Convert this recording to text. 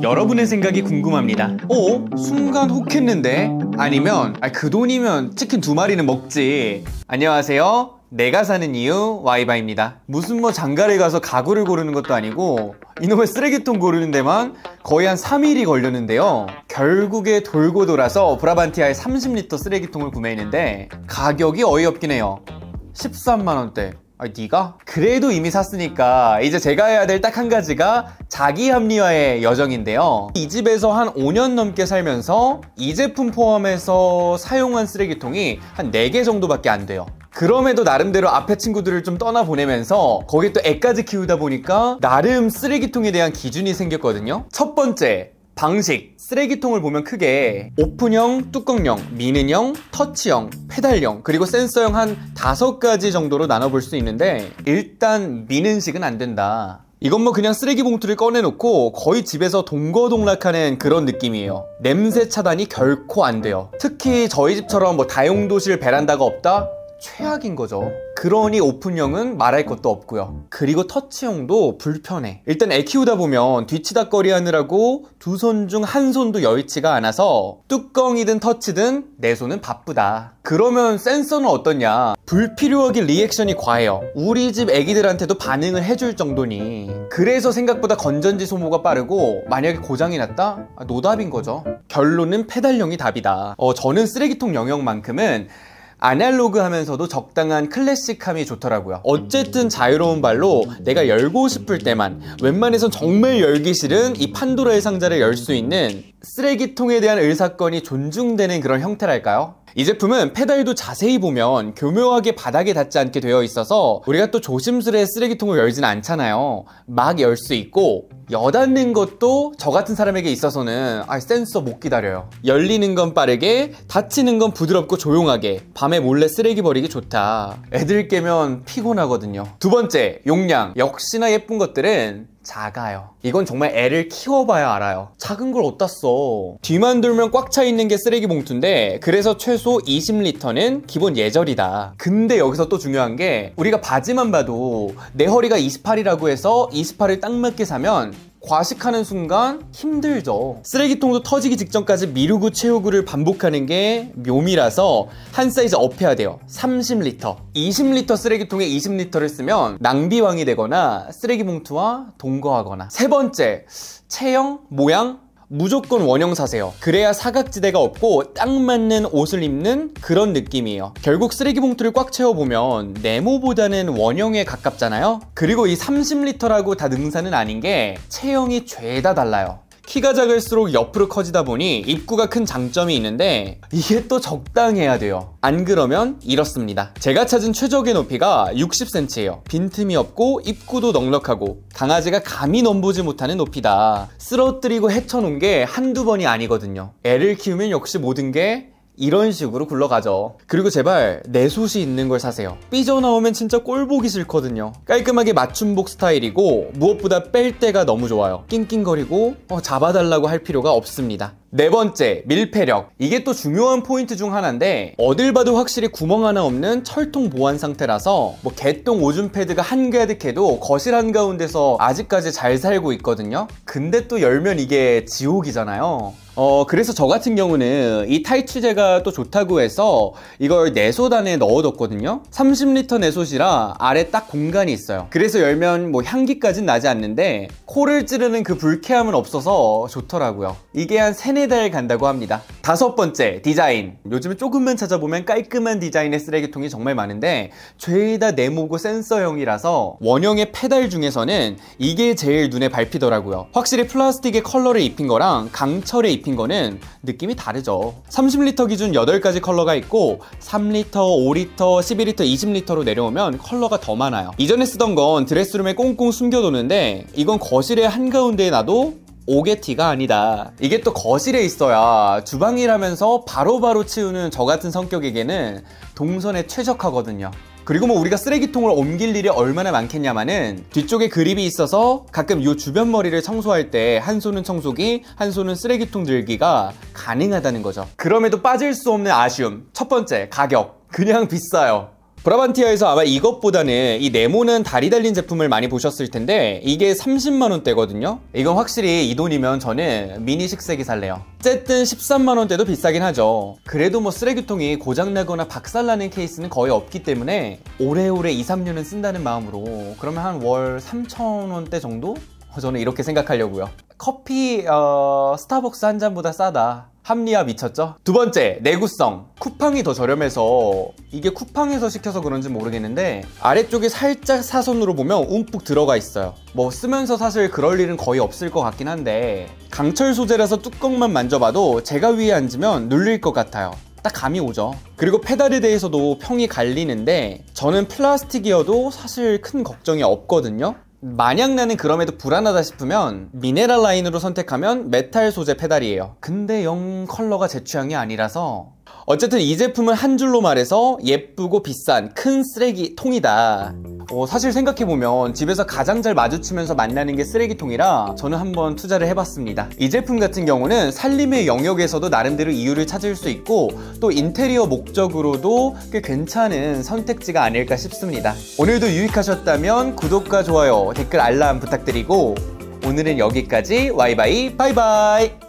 여러분의 생각이 궁금합니다. 순간 혹했는데? 아니면 그 돈이면 치킨 2마리는 먹지. 안녕하세요, 내가 사는 이유 와이바입니다. 무슨 장가를 가서 가구를 고르는 것도 아니고 이놈의 쓰레기통 고르는 데만 거의 한 3일이 걸렸는데요. 결국에 돌고 돌아서 브라반티아의 30리터 쓰레기통을 구매했는데 가격이 어이없긴 해요. 13만원대. 네가? 그래도 이미 샀으니까 이제 제가 해야 될 딱 한 가지가 자기 합리화의 여정인데요. 이 집에서 한 5년 넘게 살면서 이 제품 포함해서 사용한 쓰레기통이 한 4개 정도밖에 안 돼요. 그럼에도 나름대로 앞에 친구들을 좀 떠나보내면서 거기에 또 애까지 키우다 보니까 나름 쓰레기통에 대한 기준이 생겼거든요. 첫 번째, 방식. 쓰레기통을 보면 크게 오픈형, 뚜껑형, 미는형, 터치형, 페달형, 그리고 센서형 한 5가지 정도로 나눠볼 수 있는데, 일단 미는식은 안 된다. 이건 그냥 쓰레기 봉투를 꺼내놓고 거의 집에서 동거동락하는 그런 느낌이에요. 냄새 차단이 결코 안 돼요. 특히 저희 집처럼 다용도실 베란다가 없다? 최악인 거죠. 그러니 오픈형은 말할 것도 없고요. 그리고 터치형도 불편해. 일단 애 키우다 보면 뒤치다꺼리 하느라고 두 손 중 한 손도 여의치가 않아서 뚜껑이든 터치든 내 손은 바쁘다. 그러면 센서는 어떠냐? 불필요하게 리액션이 과해요. 우리 집 애기들한테도 반응을 해줄 정도니. 그래서 생각보다 건전지 소모가 빠르고 만약에 고장이 났다? 노답인 거죠. 결론은 페달형이 답이다. 저는 쓰레기통 영역만큼은 아날로그 하면서도 적당한 클래식함이 좋더라고요. 어쨌든 자유로운 발로 내가 열고 싶을 때만, 웬만해선 정말 열기 싫은 이 판도라의 상자를 열 수 있는 쓰레기통에 대한 의사건이 존중되는 그런 형태랄까요? 이 제품은 페달도 자세히 보면 교묘하게 바닥에 닿지 않게 되어 있어서 우리가 또 조심스레 쓰레기통을 열진 않잖아요. 막 열 수 있고, 여닫는 것도 저 같은 사람에게 있어서는 센서 못 기다려요. 열리는 건 빠르게, 닫히는 건 부드럽고 조용하게, 밤에 몰래 쓰레기 버리기 좋다. 애들 깨면 피곤하거든요. 두 번째, 용량. 역시나 예쁜 것들은 작아요. 이건 정말 애를 키워봐야 알아요. 작은 걸 어디다 써. 뒤만 돌면 꽉 차 있는 게 쓰레기 봉투인데, 그래서 최소 20리터는 기본 예절이다. 근데 여기서 또 중요한 게, 우리가 바지만 봐도 내 허리가 28이라고 해서 28을 딱 맞게 사면 과식하는 순간 힘들죠. 쓰레기통도 터지기 직전까지 미루고 채우고를 반복하는 게 묘미라서 한 사이즈 업해야 돼요. 30리터. 20리터 쓰레기통에 20리터를 쓰면 낭비왕이 되거나 쓰레기 봉투와 동거하거나. 세 번째, 체형, 모양, 무조건 원형 사세요. 그래야 사각지대가 없고 딱 맞는 옷을 입는 그런 느낌이에요. 결국 쓰레기 봉투를 꽉 채워보면 네모보다는 원형에 가깝잖아요. 그리고 이 30리터라고 다 능사는 아닌 게 체형이 죄다 달라요. 키가 작을수록 옆으로 커지다 보니 입구가 큰 장점이 있는데, 이게 또 적당해야 돼요. 안 그러면 이렇습니다. 제가 찾은 최적의 높이가 60cm예요. 빈틈이 없고 입구도 넉넉하고 강아지가 감히 넘보지 못하는 높이다. 쓰러뜨리고 헤쳐놓은 게 한두 번이 아니거든요. 애를 키우면 역시 모든 게 이런 식으로 굴러가죠. 그리고 제발 내솥이 있는 걸 사세요. 삐져나오면 진짜 꼴보기 싫거든요. 깔끔하게 맞춤복 스타일이고 무엇보다 뺄 때가 너무 좋아요. 낑낑거리고 잡아달라고 할 필요가 없습니다. 네 번째, 밀폐력. 이게 또 중요한 포인트 중 하나인데, 어딜 봐도 확실히 구멍 하나 없는 철통 보완 상태라서 개똥 오줌 패드가 한가득해도 거실 한가운데서 아직까지 잘 살고 있거든요. 근데 또 열면 이게 지옥이잖아요. 그래서 저 같은 경우는 이 탈취제가 또 좋다고 해서 이걸 내솥 안에 넣어뒀거든요. 30리터 내솥이라 아래 딱 공간이 있어요. 그래서 열면 향기까진 나지 않는데 코를 찌르는 그 불쾌함은 없어서 좋더라고요. 이게 한 3-4달 간다고 합니다. 다섯 번째, 디자인. 요즘에 조금만 찾아보면 깔끔한 디자인의 쓰레기통이 정말 많은데 죄다 네모고 센서형이라서 원형의 페달 중에서는 이게 제일 눈에 밟히더라고요. 확실히 플라스틱에 컬러를 입힌 거랑 강철에 입힌 거는 느낌이 다르죠. 30리터 기준 8가지 컬러가 있고 3리터, 5리터, 11리터, 20리터로 내려오면 컬러가 더 많아요. 이전에 쓰던 건 드레스룸에 꽁꽁 숨겨두는데 이건 거실의 한가운데에 놔도 오게티가 아니다. 이게 또 거실에 있어야 주방일하면서 바로바로 치우는 저 같은 성격에게는 동선에 최적화거든요. 그리고 우리가 쓰레기통을 옮길 일이 얼마나 많겠냐마는 뒤쪽에 그립이 있어서 가끔 이 주변 머리를 청소할 때 한 손은 청소기, 한 손은 쓰레기통 들기가 가능하다는 거죠. 그럼에도 빠질 수 없는 아쉬움. 첫 번째, 가격. 그냥 비싸요. 브라반티아에서 아마 이것보다는 이 네모는 다리 달린 제품을 많이 보셨을 텐데 이게 30만원대거든요. 이건 확실히 이 돈이면 저는 미니 식세기 살래요. 어쨌든 13만원대도 비싸긴 하죠. 그래도 뭐 쓰레기통이 고장나거나 박살나는 케이스는 거의 없기 때문에 오래오래 2, 3년은 쓴다는 마음으로 그러면 한 월 3,000원대 정도? 저는 이렇게 생각하려고요. 커피 스타벅스 한 잔보다 싸다. 합리화 미쳤죠? 두 번째, 내구성. 쿠팡이 더 저렴해서 이게 쿠팡에서 시켜서 그런지 모르겠는데 아래쪽에 살짝 사선으로 보면 움푹 들어가 있어요. 뭐 쓰면서 사실 그럴 일은 거의 없을 것 같긴 한데 강철 소재라서 뚜껑만 만져봐도 제가 위에 앉으면 눌릴 것 같아요. 딱 감이 오죠. 그리고 페달에 대해서도 평이 갈리는데 저는 플라스틱이어도 사실 큰 걱정이 없거든요. 만약 나는 그럼에도 불안하다 싶으면 미네랄 라인으로 선택하면 메탈 소재 페달이에요. 근데 영 컬러가 제 취향이 아니라서 어쨌든 이 제품은 한 줄로 말해서 예쁘고 비싼 큰 쓰레기통이다. 사실 생각해보면 집에서 가장 잘 마주치면서 만나는 게 쓰레기통이라 저는 한번 투자를 해봤습니다. 이 제품 같은 경우는 살림의 영역에서도 나름대로 이유를 찾을 수 있고 또 인테리어 목적으로도 꽤 괜찮은 선택지가 아닐까 싶습니다. 오늘도 유익하셨다면 구독과 좋아요, 댓글 알람 부탁드리고 오늘은 여기까지. 와이바이 바이바이.